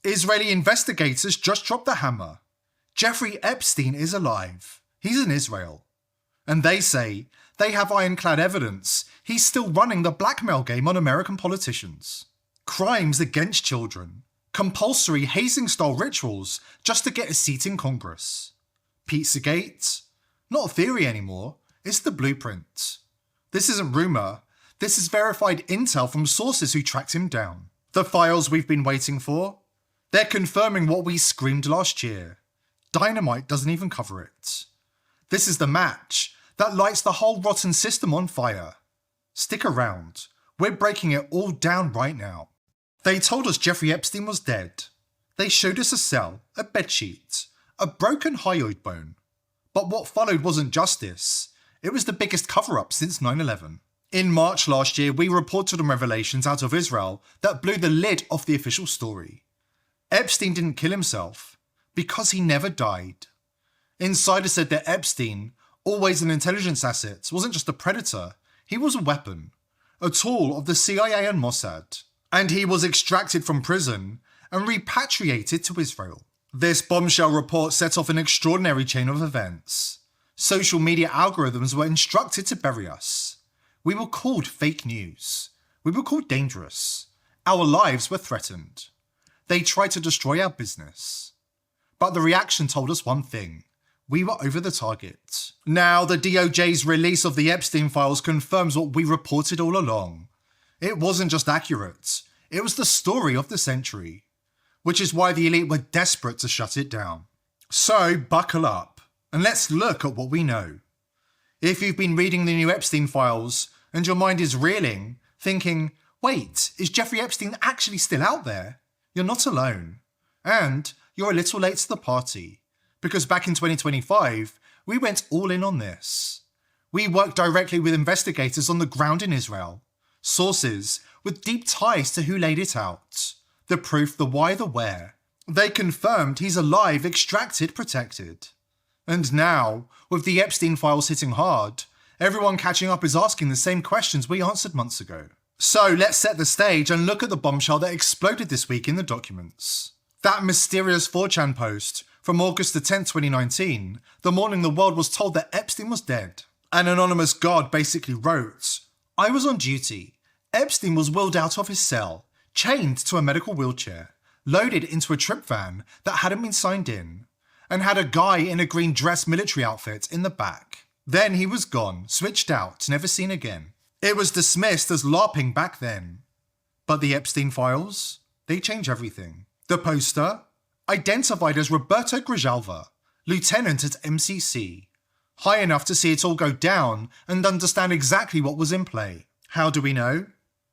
Israeli investigators just dropped the hammer. Jeffrey Epstein is alive. He's in Israel. And they say they have ironclad evidence he's still running the blackmail game on American politicians. Crimes against children. Compulsory hazing-style rituals just to get a seat in Congress. Pizzagate? Not a theory anymore, it's the blueprint. This isn't rumour, this is verified intel from sources who tracked him down. The files we've been waiting for? They're confirming what we screamed last year. Dynamite doesn't even cover it. This is the match that lights the whole rotten system on fire. Stick around, we're breaking it all down right now. They told us Jeffrey Epstein was dead. They showed us a cell, a bedsheet, a broken hyoid bone. But what followed wasn't justice. It was the biggest cover-up since 9/11. In March last year, we reported on revelations out of Israel that blew the lid off the official story. Epstein didn't kill himself because he never died. Insiders said that Epstein, always an intelligence asset, wasn't just a predator, he was a weapon, a tool of the CIA and Mossad. And he was extracted from prison and repatriated to Israel. This bombshell report set off an extraordinary chain of events. Social media algorithms were instructed to bury us. We were called fake news. We were called dangerous. Our lives were threatened. They tried to destroy our business. But the reaction told us one thing. We were over the target. Now, the DOJ's release of the Epstein files confirms what we reported all along. It wasn't just accurate, it was the story of the century, which is why the elite were desperate to shut it down. So buckle up, and let's look at what we know. If you've been reading the new Epstein files, and your mind is reeling, thinking, wait, is Jeffrey Epstein actually still out there? You're not alone. And you're a little late to the party, because back in 2025, we went all in on this. We worked directly with investigators on the ground in Israel. Sources with deep ties to who laid it out. The proof, the why, the where. They confirmed he's alive, extracted, protected. And now, with the Epstein files hitting hard, everyone catching up is asking the same questions we answered months ago. So let's set the stage and look at the bombshell that exploded this week in the documents. That mysterious 4chan post from August the 10th, 2019, the morning the world was told that Epstein was dead. An anonymous guard basically wrote, "I was on duty. Epstein was wheeled out of his cell, chained to a medical wheelchair, loaded into a trip van that hadn't been signed in, and had a guy in a green dress military outfit in the back. Then he was gone, switched out, never seen again. It was dismissed as LARPing back then. But the Epstein files? They change everything. The poster? Identified as Roberto Grijalva, lieutenant at MCC. High enough to see it all go down and understand exactly what was in play. How do we know?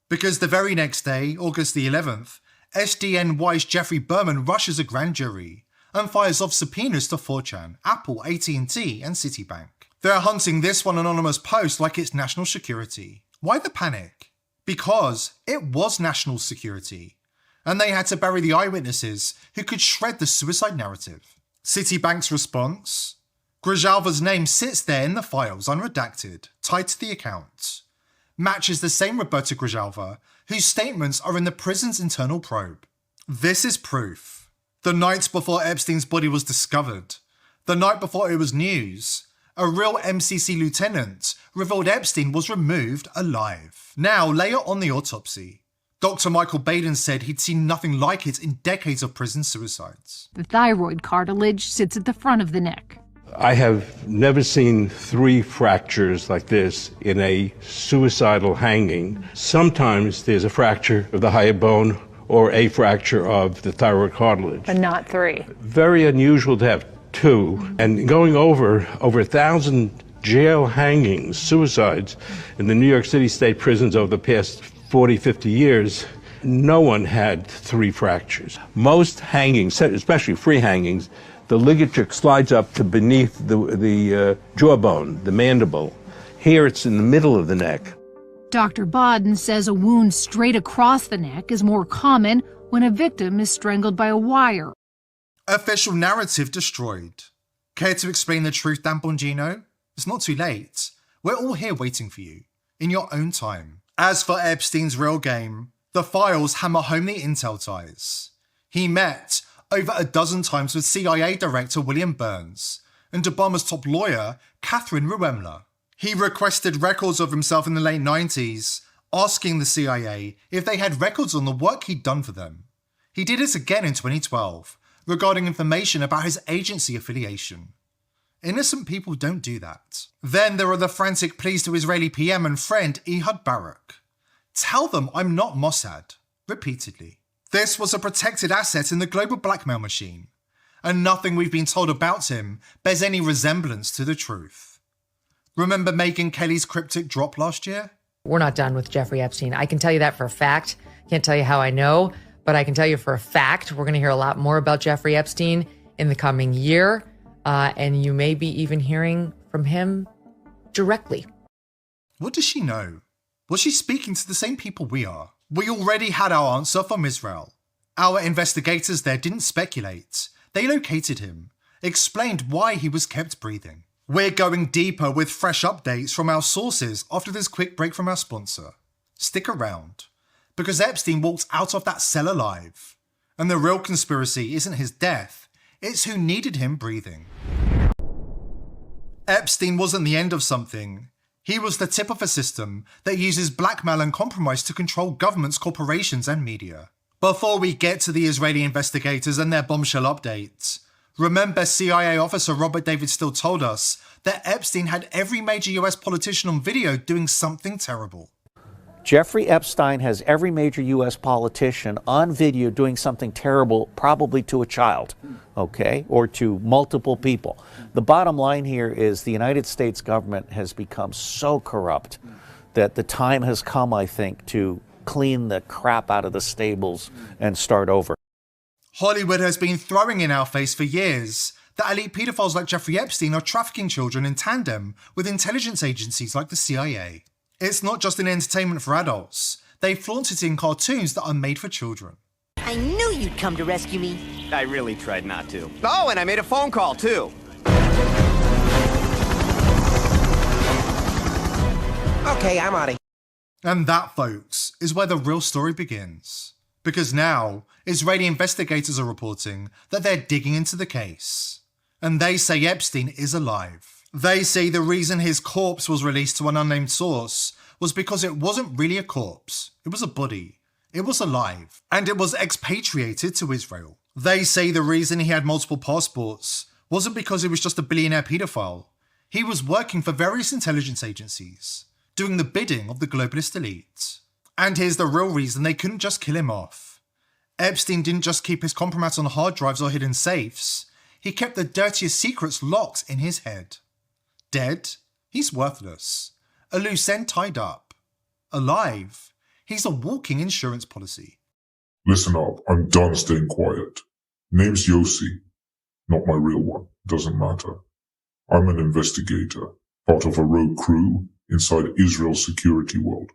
Because the very next day, August the 11th, SDNY's Jeffrey Berman rushes a grand jury and fires off subpoenas to 4chan, Apple, AT&T and Citibank. They're hunting this one anonymous post like it's national security. Why the panic? Because it was national security, and they had to bury the eyewitnesses who could shred the suicide narrative. Citibank's response? Grijalva's name sits there in the files, unredacted, tied to the account. Matches the same Roberto Grijalva, whose statements are in the prison's internal probe. This is proof. The night before Epstein's body was discovered, the night before it was news, a real MCC lieutenant revealed Epstein was removed alive. Now, layer on the autopsy. Dr. Michael Baden said he'd seen nothing like it in decades of prison suicides. The thyroid cartilage sits at the front of the neck. I have never seen 3 fractures like this in a suicidal hanging. Sometimes there's a fracture of the hyoid bone or a fracture of the thyroid cartilage. But not 3. Very unusual to have 2. And going over 1,000 jail hangings, suicides in the New York City state prisons over the past 40, 50 years, no one had 3 fractures. Most hangings, especially free hangings, the ligature slides up to beneath the jawbone, the mandible. Here it's in the middle of the neck. Dr. Baden says a wound straight across the neck is more common when a victim is strangled by a wire. Official narrative destroyed. Care to explain the truth, Dan Bongino? It's not too late. We're all here waiting for you, in your own time. As for Epstein's real game, the files hammer home the intel ties. He met over a dozen times with CIA Director William Burns and Obama's top lawyer, Catherine Ruemmler. He requested records of himself in the late 90s, asking the CIA if they had records on the work he'd done for them. He did it again in 2012, regarding information about his agency affiliation. Innocent people don't do that. Then there are the frantic pleas to Israeli PM and friend Ehud Barak. Tell them I'm not Mossad, repeatedly. This was a protected asset in the global blackmail machine, and nothing we've been told about him bears any resemblance to the truth. Remember Megyn Kelly's cryptic drop last year? We're not done with Jeffrey Epstein. I can tell you that for a fact. Can't tell you how I know, but I can tell you for a fact we're going to hear a lot more about Jeffrey Epstein in the coming year, and you may be even hearing from him directly. What does she know? Was she speaking to the same people we are? We already had our answer from Israel. Our investigators there didn't speculate. They located him, explained why he was kept breathing. We're going deeper with fresh updates from our sources after this quick break from our sponsor. Stick around, because Epstein walked out of that cell alive. And the real conspiracy isn't his death, it's who needed him breathing. Epstein wasn't the end of something. He was the tip of a system that uses blackmail and compromise to control governments, corporations, and media. Before we get to the Israeli investigators and their bombshell updates, remember CIA officer Robert David Steele told us that Epstein had every major US politician on video doing something terrible. Jeffrey Epstein has every major U.S. politician on video doing something terrible, probably to a child, okay, or to multiple people. The bottom line here is the United States government has become so corrupt that the time has come, I think, to clean the crap out of the stables and start over. Hollywood has been throwing in our face for years that elite pedophiles like Jeffrey Epstein are trafficking children in tandem with intelligence agencies like the CIA. It's not just in entertainment for adults. They flaunt it in cartoons that are made for children. I knew you'd come to rescue me. I really tried not to. Oh, and I made a phone call, too. Okay, I'm out of here. And that, folks, is where the real story begins. Because now, Israeli investigators are reporting that they're digging into the case. And they say Epstein is alive. They say the reason his corpse was released to an unnamed source was because it wasn't really a corpse. It was a body. It was alive. And it was expatriated to Israel. They say the reason he had multiple passports wasn't because he was just a billionaire pedophile. He was working for various intelligence agencies, doing the bidding of the globalist elite. And here's the real reason they couldn't just kill him off. Epstein didn't just keep his compromise on hard drives or hidden safes. He kept the dirtiest secrets locked in his head. Dead, he's worthless. A loose end tied up. Alive, he's a walking insurance policy. Listen up, I'm done staying quiet. Name's Yossi. Not my real one, doesn't matter. I'm an investigator, part of a rogue crew inside Israel's security world.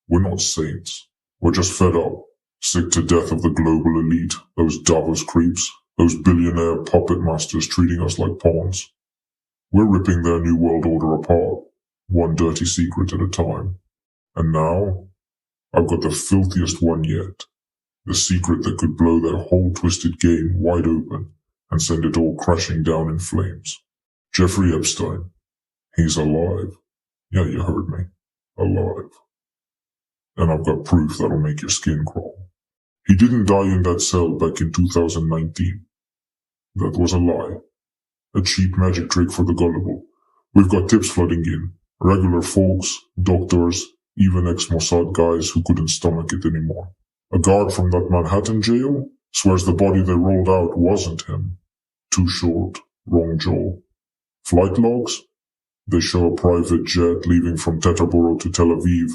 We're not saints. We're just fed up, sick to death of the global elite, those Davos creeps, those billionaire puppet masters treating us like pawns. We're ripping their new world order apart, one dirty secret at a time. And now, I've got the filthiest one yet. The secret that could blow their whole twisted game wide open and send it all crashing down in flames. Jeffrey Epstein. He's alive. Yeah, you heard me. Alive. And I've got proof that'll make your skin crawl. He didn't die in that cell back in 2019. That was a lie. A cheap magic trick for the gullible. We've got tips flooding in. Regular folks, doctors, even ex-Mossad guys who couldn't stomach it anymore. A guard from that Manhattan jail swears the body they rolled out wasn't him. Too short, wrong jaw. Flight logs? They show a private jet leaving from Teterboro to Tel Aviv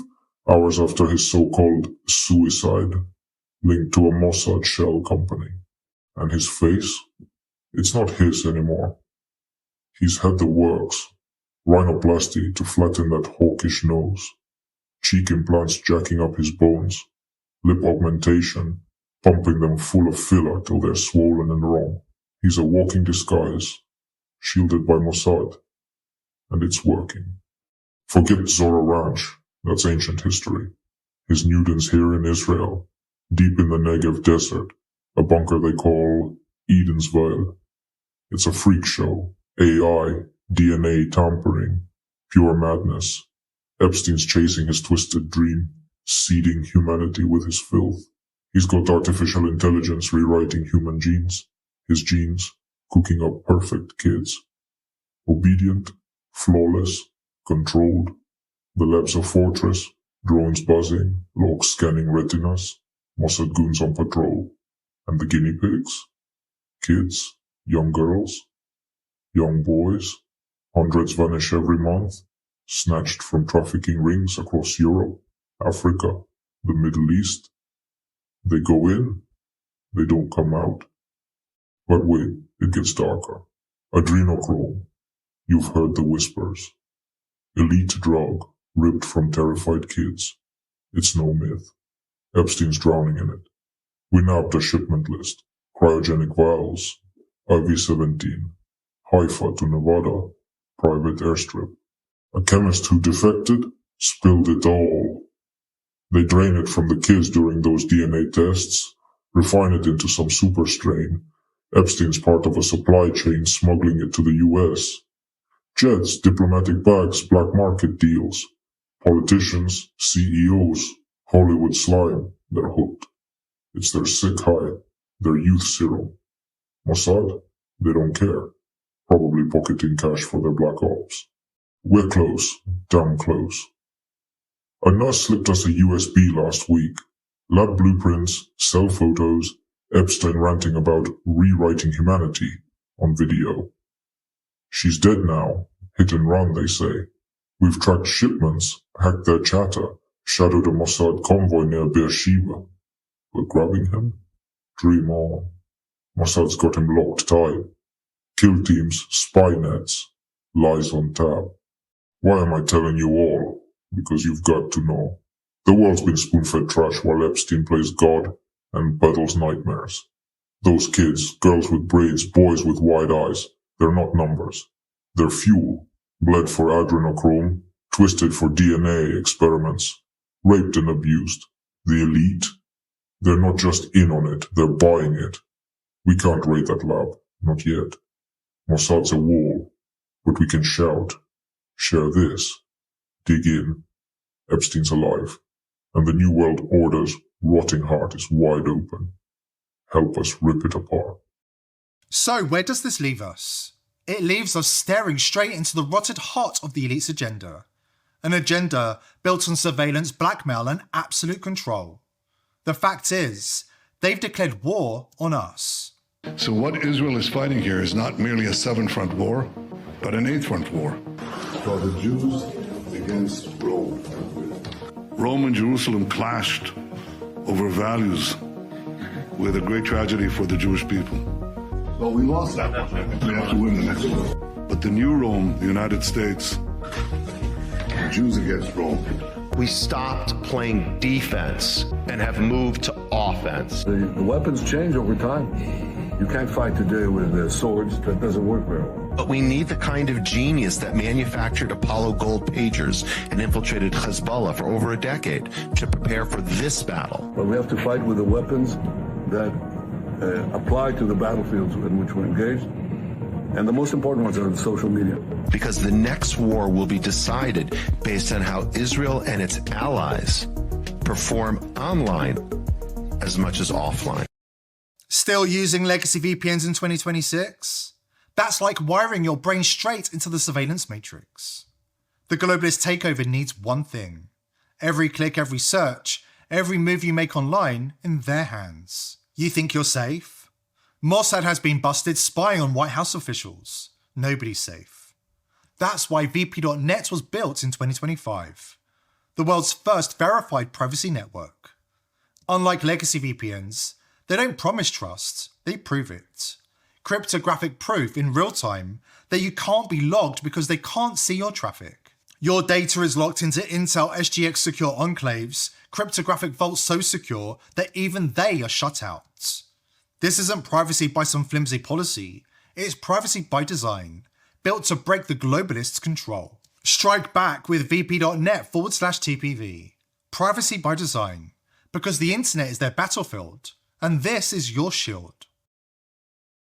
hours after his so-called suicide, linked to a Mossad shell company. And his face? It's not his anymore. He's had the works. Rhinoplasty to flatten that hawkish nose. Cheek implants jacking up his bones. Lip augmentation, pumping them full of filler till they're swollen and wrong. He's a walking disguise, shielded by Mossad. And it's working. Forget Zora Ranch, that's ancient history. His Newton's here in Israel, deep in the Negev desert, a bunker they call Edensville. It's a freak show. AI, DNA tampering, pure madness. Epstein's chasing his twisted dream, seeding humanity with his filth. He's got artificial intelligence rewriting human genes, his genes cooking up perfect kids. Obedient, flawless, controlled. The lab's a fortress, drones buzzing, logs scanning retinas, Mossad goons on patrol. And the guinea pigs? Kids, young girls, young boys. Hundreds vanish every month, snatched from trafficking rings across Europe, Africa, the Middle East. They go in, they don't come out. But wait, it gets darker. Adrenochrome. You've heard the whispers. Elite drug, ripped from terrified kids. It's no myth. Epstein's drowning in it. We nabbed a shipment list. Cryogenic vials. IV-17. Haifa to Nevada. Private airstrip. A chemist who defected spilled it all. They drain it from the kids during those DNA tests, refine it into some super strain. Epstein's part of a supply chain smuggling it to the US. Jets, diplomatic bags, black market deals. Politicians, CEOs, Hollywood slime, they're hooked. It's their sick high, their youth serum. Mossad, they don't care. Probably pocketing cash for their black ops. We're close, damn close. A nurse slipped us a USB last week. Lab blueprints, cell photos, Epstein ranting about rewriting humanity on video. She's dead now. Hit and run, they say. We've tracked shipments, hacked their chatter, shadowed a Mossad convoy near Beersheba. But grabbing him? Dream on. Mossad's got him locked tight. Kill teams, spy nets, lies on tap. Why am I telling you all? Because you've got to know. The world's been spoon-fed trash while Epstein plays God and peddles nightmares. Those kids, girls with braids, boys with wide eyes, they're not numbers. They're fuel, bled for adrenochrome, twisted for DNA experiments, raped and abused. The elite, they're not just in on it, they're buying it. We can't raid that lab, not yet. Mossad's a wall, but we can shout, share this, dig in. Epstein's alive, and the New World Order's rotting heart is wide open. Help us rip it apart. So where does this leave us? It leaves us staring straight into the rotted heart of the elite's agenda. An agenda built on surveillance, blackmail and absolute control. The fact is, they've declared war on us. So what Israel is fighting here is not merely a seven-front war, but an eight-front war. For the Jews against Rome. Rome and Jerusalem clashed over values with a great tragedy for the Jewish people. Well, we lost that one. We have to win the next one. But the new Rome, the United States, the Jews against Rome. We stopped playing defense and have moved to offense. The weapons change over time. You can't fight today with swords. That doesn't work very well. But we need the kind of genius that manufactured Apollo gold pagers and infiltrated Hezbollah for over a decade to prepare for this battle. But we have to fight with the weapons that apply to the battlefields in which we're engaged. And the most important ones are the social media. Because the next war will be decided based on how Israel and its allies perform online as much as offline. Still using legacy VPNs in 2026? That's like wiring your brain straight into the surveillance matrix. The globalist takeover needs one thing. Every click, every search, every move you make online in their hands. You think you're safe? Mossad has been busted spying on White House officials. Nobody's safe. That's why VP.net was built in 2025. The world's first verified privacy network. Unlike legacy VPNs, they don't promise trust, they prove it. Cryptographic proof in real time that you can't be logged because they can't see your traffic. Your data is locked into Intel SGX secure enclaves, cryptographic vaults so secure that even they are shut out. This isn't privacy by some flimsy policy, it's privacy by design, built to break the globalists' control. Strike back with vp.net/TPV. Privacy by design, because the internet is their battlefield, And this is your shield.